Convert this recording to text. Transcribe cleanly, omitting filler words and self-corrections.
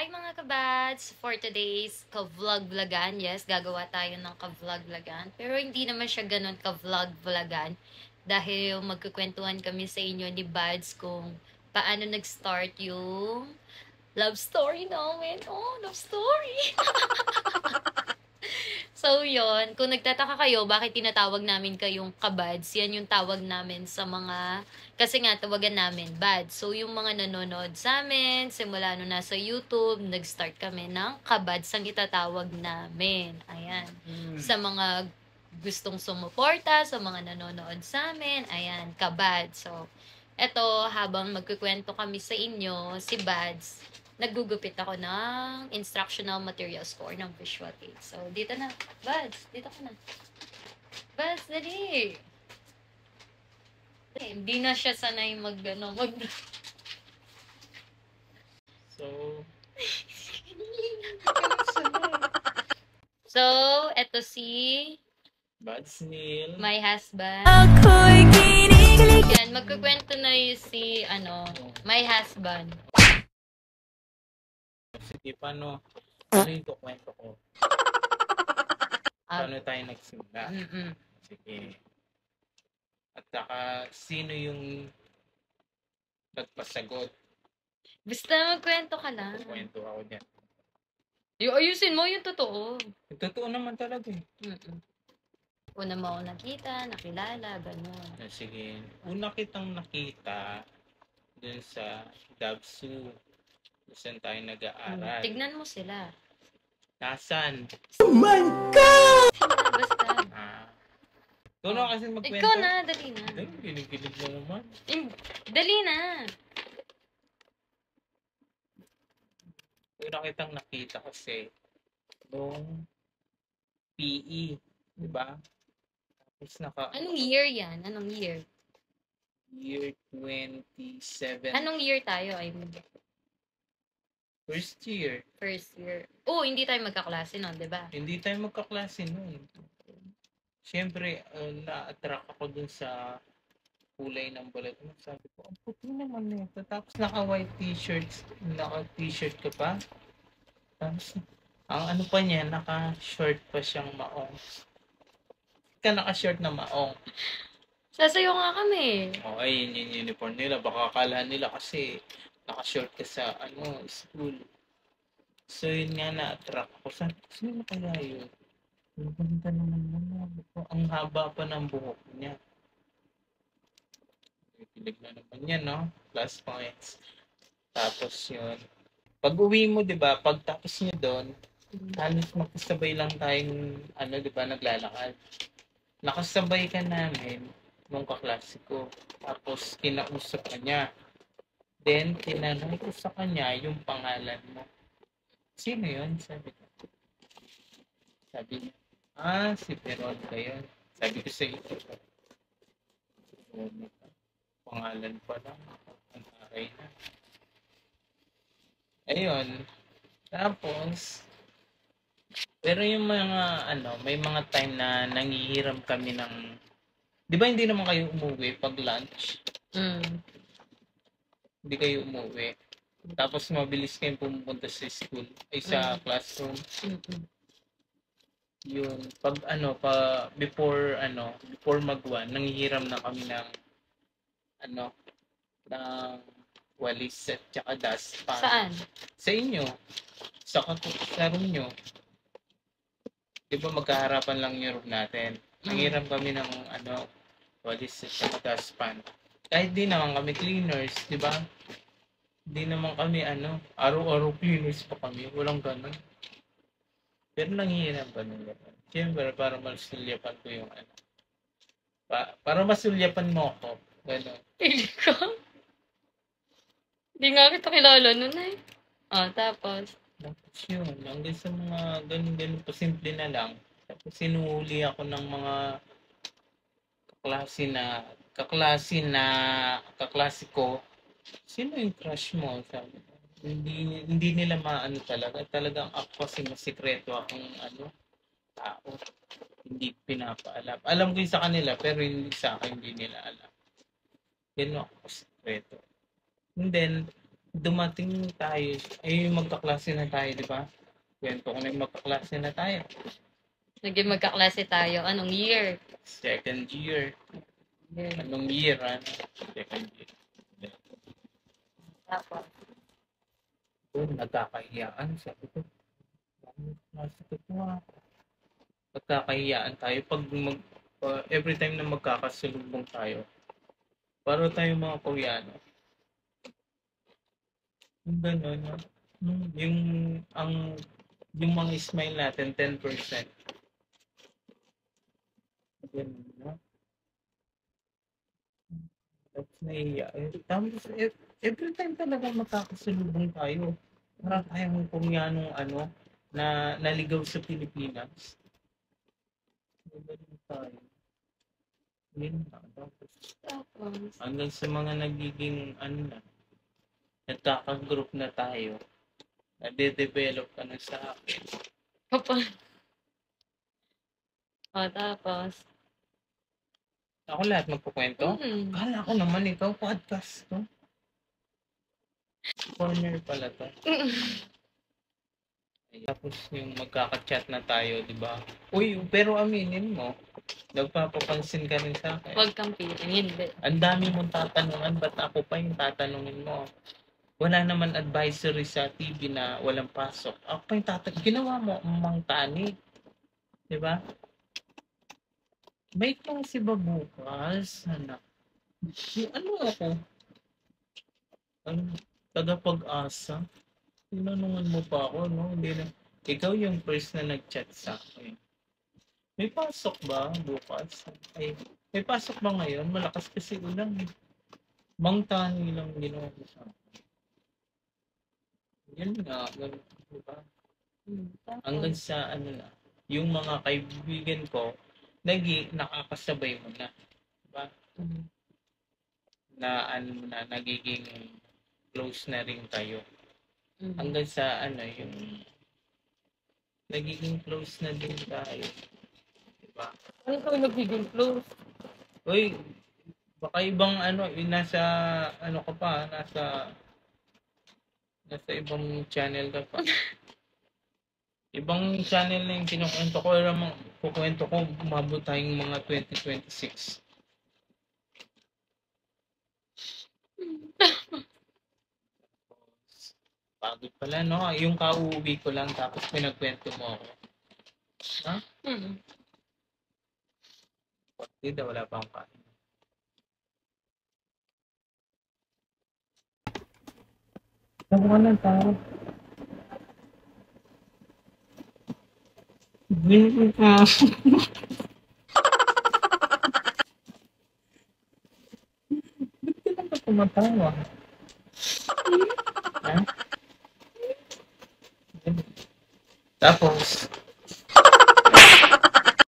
Hi mga kabads! For today's ka-vlog-vlogan, yes, gagawa tayo ng ka-vlog-vlogan. Pero hindi naman siya ganun ka-vlog-vlogan dahil magkukwentuhan kami sa inyo ni Bads kung paano nag-start yung love story namin. Oh, love story! So, yon kung nagtataka kayo, bakit tinatawag namin kayong kabads, yan yung tawag namin sa mga, kasi nga, tawagan namin, bads. So, yung mga nanonood sa amin, simula nung nasa YouTube, nag-start kami ng kabads ang itatawag namin. Ayan. Sa mga gustong sumuporta, sa mga nanonood sa amin, ayan, kabads. So, eto, habang magkukwento kami sa inyo, si Bads, naggugupit ako ng instructional materials for ng visual aid. So, dito na. Bads, dito ka na. Bads, dali. Hindi na siya sanay So, So, eto si Bads Neil. my husband. Yan, magkukwento na yung si, my husband. Sige, paano yung kwento ko? Paano tayo nagsimula? Sige. At saka, sino yung nagpasagot? Basta magkwento ka lang. Kwento ako niyan. Ayusin mo yung totoo. Yung totoo naman talaga eh. Una mo ako nakita, nakilala, gano'n. Sige. Una kitang nakita dun sa Dabsu. Saan tayo nag-aaral. Tignan mo sila. Nasaan? Oh my God! Basta. Ikaw na kasi magkwento. Ikaw na, dali na. Kilig-kilig na naman. Dali na. Una kitang nakita kasi nung PE. Diba? Tapos Anong year yan? Anong year? Year 27. Anong year tayo? I mean, First year. first year. Oh, hindi tayo magkaklase nun, di ba? Hindi tayo magkaklase noon. Siyempre, na-attract ako dun sa kulay ng balat mo. Sabi ko, ang puti naman nito. Tapos naka-white t-shirt. Naka-t-shirt ka pa. Tapos, ang ano pa niya, naka-short pa siyang maong. Naka-short na maong. Sasayo nga kami. Oh, ay, yun yung uniform nila. Baka akala nila kasi naka-short ka sa school. So, yun nga na-attract ako. Sabi ko, sino kaya yun? Ang ganda naman naman. Ang haba pa ng buhok niya. Kilig na naman yan, no? Plus points. Tapos yun. Pag uwi mo, di ba, pag tapos nyo doon, halos makasabay lang tayong, di ba, naglalakad. Nakasabay ka namin nung kaklase ko. Tapos, kinausap ka niya. Then, tinanong ko sa kanya yung pangalan mo. Sino yun? Sabi ko. Sabi niya, si Veronica yun. Sabi ko sa ito. Pangalan pa lang. Ang aray na. Ayun. Tapos, pero yung mga, may mga time na nangihiram kami ng, di ba hindi naman kayo umuwi pag lunch? Hindi kayo umuwi. Tapos mabilis kayong pumupunta sa school, ay sa classroom. Yun, before mag-1, nanghihiram na kami ng, ng walis at tsaka dustpan. Saan? Sa inyo. Sa room nyo. Di ba magkaharapan lang yung room natin. Nanghiram kami ng, walis at tsaka dustpan. Kahit di naman kami cleaners, di ba? Hindi naman kami, araw-araw cleaners pa kami. Walang ganun. Pero nanghihiram pa nila. Siyempre, para masulyapan ko yung para masulyapan mo ako. Ganun. Pili ko. Hindi nga kita kilala nun eh. Tapos? Tapos yun, hanggang sa mga ganun-ganun pa simple na lang. Tapos sinuhuli ako ng mga kaklase ko. Sino yung crush mo? Sabi ko. Hindi nila maano talaga. Talagang ako kasi masikreto akong tao. Hindi pinapaalam. Alam ko yung sa kanila, pero hindi sa akin, hindi nila alam. Ganun ako sikreto. And then, dumating tayo, ay magkaklase na tayo, di ba? Kwento ko na yung magkaklase na tayo. Naging magkaklase tayo. Anong year? Second year. Anong year, ano? Second year. Tapos, Nagkakahiyaan. Sabi ko, nasa ko nagkakahiyaan tayo pag every time na magkakasalubong tayo. Para tayo mga Koreano. Yung gano'n, yung, yung mga smile natin, 10%. Ganun, no? Tapos nahihiya. Tapos, every time talaga magkakasalubong tayo. Para tayong Koreanong na naligaw sa Pilipinas. Ganun tayo. Yun na. Tapos, hanggang sa mga nagiging, nagkaka-group na tayo. Nade-develop ka na sa akin. tapos. Ako lahat magkukwento? Kala ko naman ikaw, podcast to. Corner pala to. Tapos yung magkaka-chat na tayo, di ba? Uy, pero aminin mo, nagpapapansin ka rin sa akin. Huwag kang piling, hindi. Ang dami mong tatanungan, ba't ako pa yung tatanungin mo? Wala naman advisory sa TV na walang pasok. Ako pa yung tatanungin. Ginawa mo, Mang Tani. Di ba? May klase ba bukas? Anak. Ano ako? Tagapag-asa? Tinanungan mo pa ako, no? Hindi na. Ikaw yung first na nag-chat sa akin. May pasok ba bukas? Ay, may pasok ba ngayon? Malakas kasi ulan. Mang Tani lang ginawa ko sa akin. Yan nga, diba? Hanggang sa na, yung mga kaibigan ko, nakakasabay mo na. Diba? Na nagiging close na rin kayo. Hanggang sa yung nagiging close na din tayo. Diba? Ano ka nagiging close? Uy, baka ibang nasa ka pa, nasa ibang channel ka pa. Ibang channel na yung kinukwento ko, kukwento ko, umabot tayong mga 2026. Pagod pala, no? Yung kauuwi ko lang, tapos pinagkwento mo ako. Ha? Hindi, wala pa akong kain. Saan ka ng tao? Hindi ka. Ba't ka lang ka tumatawa? Ha? Tapos,